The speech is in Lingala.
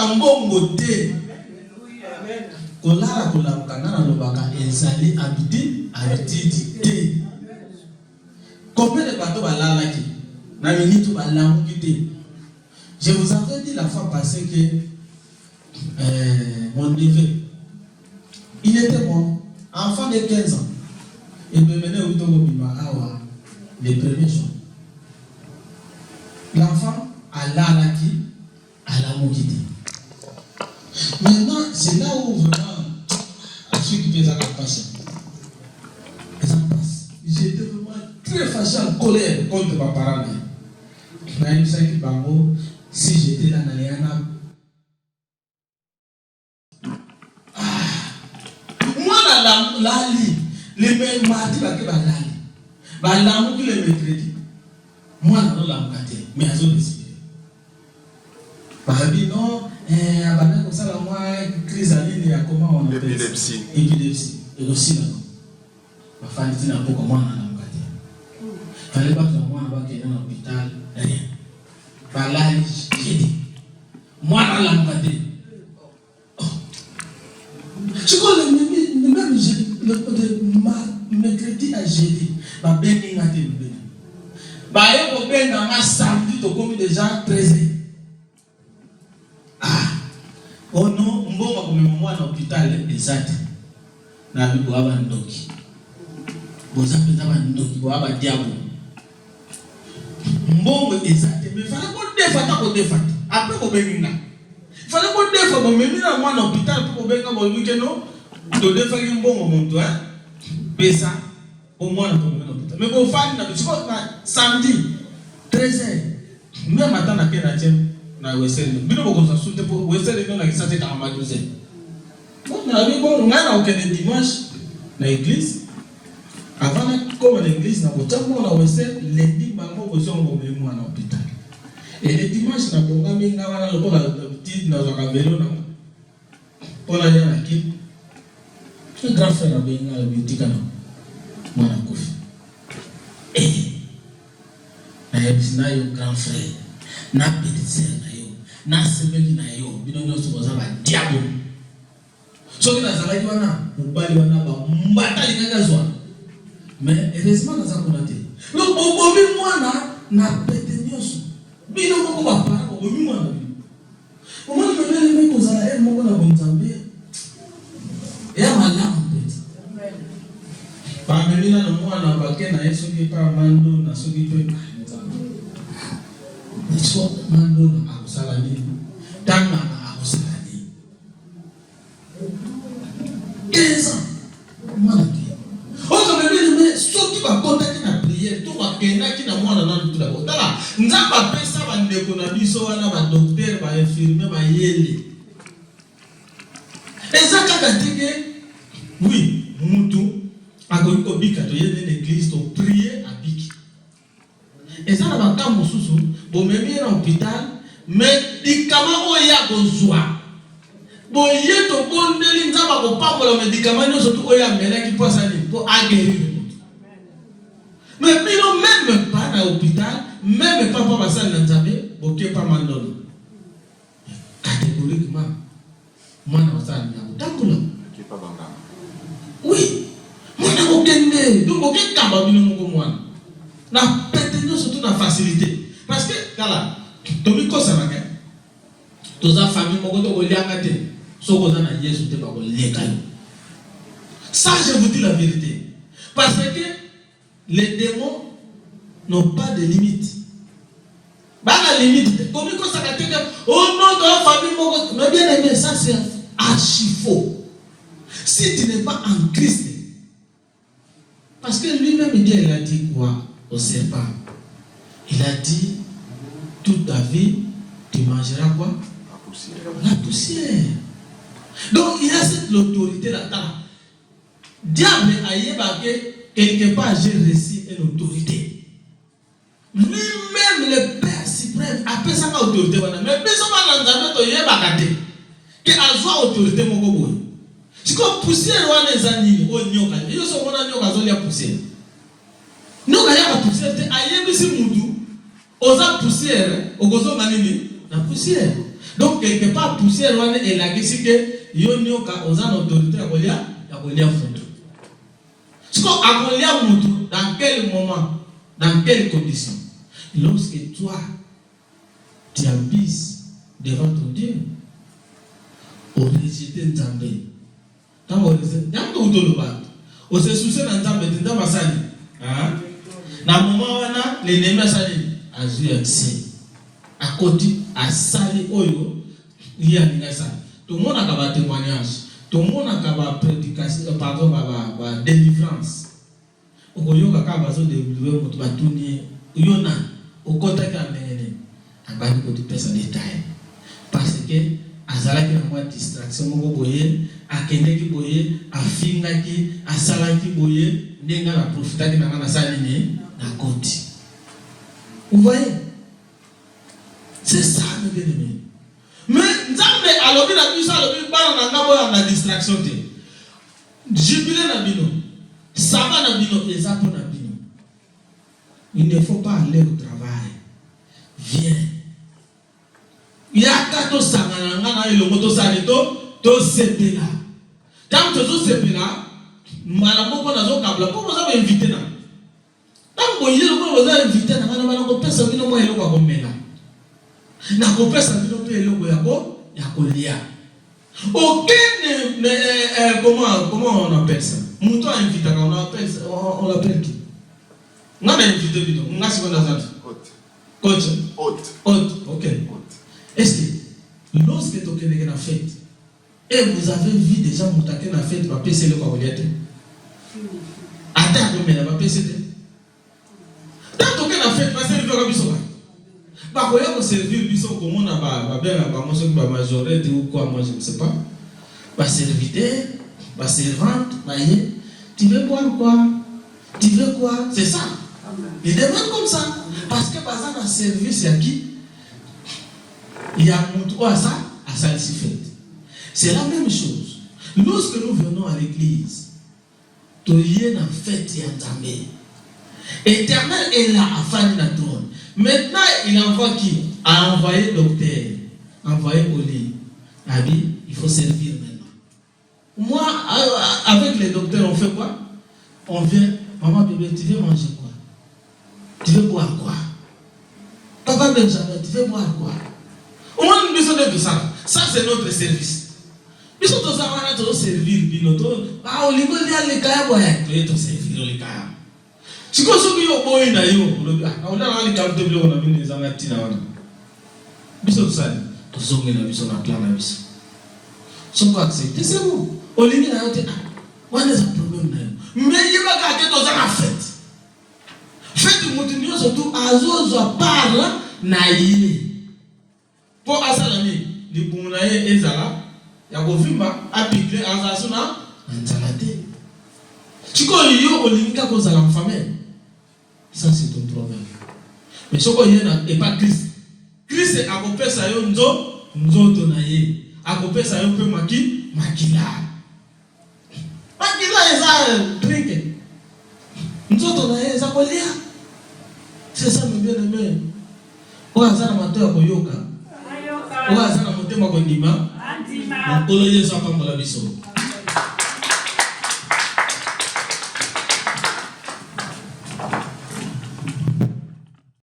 na mbongo te. Kolara kolabukana na lobaka ezali habitude te. Combien de bateaux balalaki na minute balamuki te. Je vous avais dit la fois passée que mon neveu, il était bon, enfant de 15 ans. Il me menait au Togo-Bima, les premiers jours. L'enfant a l'alaki, a la moquité. Maintenant, c'est là où vraiment, à ceux qui faisaient la passion, j'étais vraiment très fâché, en colère contre mes parents. Si j'étais dans l'Aniana, moi, la les mêmes mardis, l'amour qui les mercredi, moi, je la mouille, mais à zone décidé. Babi, non, comme ça, moi, crise à l'île, il y a comment on appelle épilepsie. Épilepsie. Et aussi, là, ma femme dit, n'a pas comment on a la mouille. Il fallait pas que moi, on va qu'il y ait un hôpital, rien. Par là, j'ai dit, moi, on a la mouille. Je crois que le même mercredi à jeudi, ma béni n'a été béni. Bah, il y a un samedi, tu as commis déjà 13 ans. Ah, oh non, on va comme moi à l'hôpital exact. Na bi boaba ndoki. Boza peza ba ndoki boaba diabo. Mbongo exact, mais fallait qu'on défate. Après qu'on bénina. Fallait qu'on défate, bon même na moi à l'hôpital pour bénina bon week-end non. De défate un bon moment toi. Pesa au moins na pour l'hôpital. Mais bon fan na samedi 13h. Même matin na kena tiem. Na wesel bino boko sa soute pour wesel non na kisate ka amaduze bon na bi bon ngana okene dimanche na église avant na comme l'église na botambo na wesel lundi bango bozo mo memo na hôpital et le dimanche na bonga minga wana lokola petite na zaka velo na pona ya na kit le grand frère na benga la bitika na mwana kofi na yebisina yo grand frère na petite sœur na yo na sebeli na yo bino nyonso boza ba diabo soki na zalaki wana mobali wana ba mbata likanga zwa mais heureusement naza kuna te lo bobomi mwana na pete nyonso bino moko ba para bobomi mwana bino omoni mebele me kozala e moko na bonzambe ya malamu pete bamemina na mwana bake na ye soki pa mando na soki pe so mando na akusalani tanga na akusalani 15 ans mwana ki oto mebele soki bakotaki na prière to bakendaki na mwana na lutu na kotala nzamba pesa bandeko na biso wana ba docteur ba infirmier ba yele eza kaka teke oui mutu akoki kobika to yele l'église to prier abiki eza na bakambo susu bomemi na hôpital médicament oya kozwa boye to bondeli nzamba kopambola médicament nyonso to oya melaki posa ni po aguérir mais bino même pas na hôpital même pas pour basali na nzambe boke pa mandolo catégoriquement mwana basali na utambola ki pa banga oui mwana kokende donc boke kamba bino moko mwana na pete nyonso to na facilité parce que kala tomi kosa na toza famille moko to kolianga te soko za na Yesu te ba koleka yo. Ça je vous dis la vérité parce que les démons n'ont pas de limite. Ba la limite tomi kosa ka te oh non dans la famille moko mais bien aimé ça c'est archi faux. Si tu n'es pas en Christ parce que lui-même il a dit quoi au serpent? Il a dit toute ta vie, tu mangeras quoi? La poussière. Donc il y a cette autorité là-dedans. Diable a yébaké, quelque part j'ai reçu une autorité. Lui-même le Père suprême appelle ça autorité. Mais personne n'a l'entendre de yébakate. Que a soit autorité mon gobo. Si comme poussière ou les années, on nyoka. Ils sont mon nyoka zoli a poussière. Nous n'avons pas poussière. Aïe, monsieur Moudou. Oza poussière, ogozo manini, la poussière. Donc quelque part poussière et la question que yonio ka aux autorités à Golia Fondo. Ce qu'on a Golia Moutou, dans quel moment, dans quelles conditions? Lorsque toi tu abuses devant ton Dieu, au rejeter Nzambé. Quand on rejeter, il y a tout le monde. On se soucie d'un Nzambé, d'un Masali. Na moment où l'ennemi a sali, a joué accès. À côté, à sali oyo, il y a une ça. Tout le monde a un témoignage. Tout le monde a une prédication, pardon, une délivrance. Au lieu de faire des délivrance, il y a au contact avec les personnes détaillées. Parce que, azalaki na mwa distraction moko boye, akendeki boye, afingaki, asalaki boye, ndenga na profitaki na ngana salini na koti. Vous voyez? C'est ça le bien-aimé. Mais Nzambe alobi na biso alobi bana na ngabo ya na distraction te. Jubilé na bino, sava na bino, ezapo na bino. Il ne faut pas aller au travail. Viens. Yaka to sangana ngana ilongo to sanito to sepela. Tant que to sepela, malamo ko nazo kabla ko boza ba inviter na. Tant ko yelo ko boza inviter na ngana ko pesa bino mo eloko ko mela. Na ko pesa bino pe eloko ya ko lia. Aucun comment on appelle ça? Mouton invite on l'appelle qui? On a invité bino, on a seconde azat. Hôte. OK. Est-ce que lorsque tu es dans la fête et vous avez vu des gens qui ont dans la fête, va passer le courrier. Attends, mais va passer. Tant que tu es dans la fête, va servir le biso. Va quoi servir biso comme on a va bien va manger va majorité ou quoi moi je ne sais pas. Va serviteur, va servante, voyez. Tu veux boire quoi? Tu veux quoi? C'est ça. Il demande comme ça parce que par exemple un service il y a qui? Il y a un à ça ici fait. C'est la même chose. Lorsque nous venons à l'église, tu y es en fête et en tamé. Éternel est là à faire la trône. Maintenant, il envoie qui? A envoyé docteur, envoyé Oli. Abi, il faut servir maintenant. Moi, avec les docteurs, on fait quoi? On vient, maman bébé, tu veux manger quoi? Tu veux boire quoi? Papa Benjamin, tu veux boire quoi? On a besoin de ça. Ça, c'est notre service. Nous sommes tous en train de servir. Ah, on lui dit les cas, on est servir les cas. Si vous avez un boy na yo, on a les cas de bleu, on a mis les amatis na wana. Biso ça, tous sommes na biso na plan na biso. Si vous acceptez, c'est bon. On lui dit na yo, on a un problème na yo. Mais il va garder tous en fête. Fête moutinio surtout azozo parle na yé. Pour asalami, les bounaye ezala, ya govimba, apikle azasuna, anzalate. Tu connais yo olinga ko zala mfamel. Ça c'est ton problème. Mais ce qu'on y a et pas Christ. Christ est à côté ça yo nzo tonaye. À côté ça yo peut makila. Makila eza drink. Nzo tonaye eza kolia. C'est ça mon bien-aimé. Oazana mato ko yoka. Oazana motema ko ndima. Andima. Okolo Yesu apambola biso.